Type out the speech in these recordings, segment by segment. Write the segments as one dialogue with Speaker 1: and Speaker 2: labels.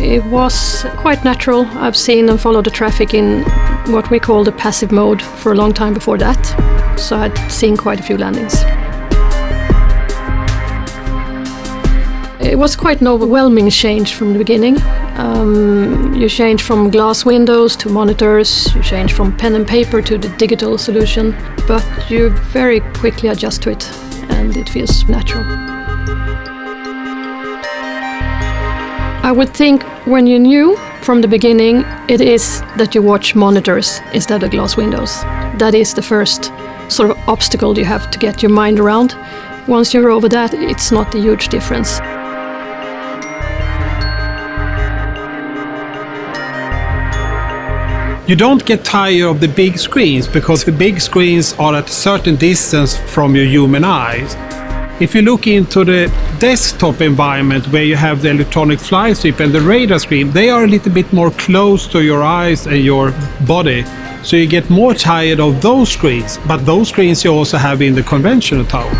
Speaker 1: It was quite natural. I've seen and followed the traffic in what we call the passive mode for a long time before that, so I'd seen quite a few landings. It was quite an overwhelming change from the beginning. You change from glass windows to monitors, you change from pen and paper to the digital solution, but you very quickly adjust to it and it feels natural. I would think when you're new from the beginning, it is that you watch monitors instead of glass windows. That is the first sort of obstacle you have to get your mind around. Once you're over that, it's not a huge difference.
Speaker 2: You don't get tired of the big screens because the big screens are at a certain distance from your human eyes. If you look into the desktop environment where you have the electronic fly strip and the radar screen, they are a little bit more close to your eyes and your body. So you get more tired of those screens, but those screens you also have in the conventional tower.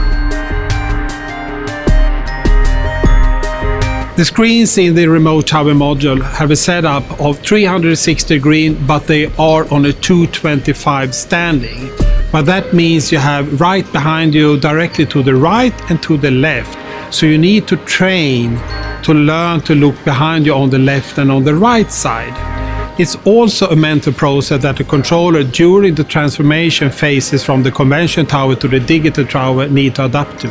Speaker 2: The screens in the remote tower module have a setup of 360 degree, but they are on a 225 standing. But that means you have right behind you directly to the right and to the left. So you need to train to learn to look behind you on the left and on the right side. It's also a mental process that the controller during the transformation phases from the conventional tower to the digital tower need to adapt to.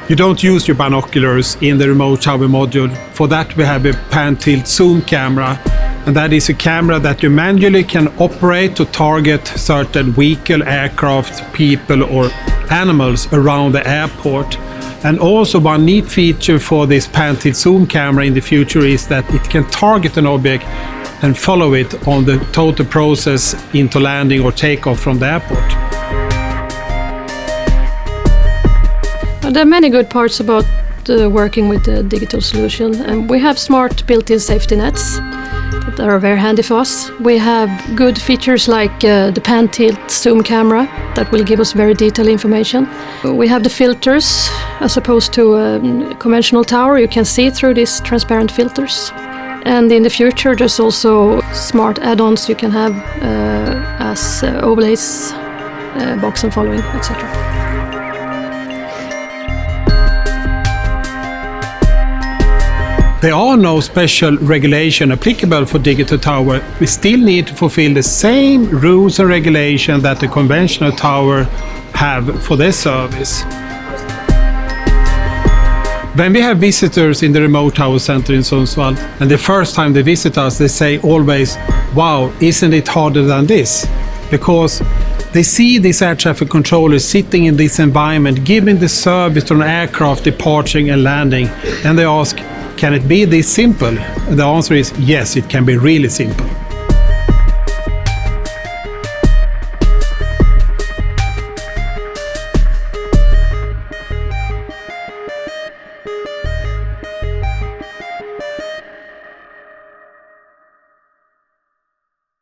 Speaker 2: You don't use your binoculars in the remote tower module. For that we have a pan-tilt zoom camera, and that is a camera that you manually can operate to target certain vehicle, aircraft, people or animals around the airport. And also one neat feature for this pan-tilt zoom camera in the future is that it can target an object and follow it on the total process into landing or takeoff from the airport.
Speaker 1: There are many good parts about working with the digital solution, and we have smart built-in safety nets that are very handy for us. We have good features like the pan-tilt zoom camera that will give us very detailed information. We have the filters. As opposed to a conventional tower, you can see through these transparent filters. And in the future there's also smart add-ons you can have as overlays, box and following, etc.
Speaker 2: There are no special regulation applicable for digital tower. We still need to fulfill the same rules and regulations that the conventional tower have for their service. When we have visitors in the remote tower center in Sundsvall, and the first time they visit us, they say always, "Wow, isn't it harder than this?" Because they see this air traffic controller sitting in this environment, giving the service to an aircraft departing and landing, and they ask, "Can it be this simple?" And the answer is yes, it can be really simple.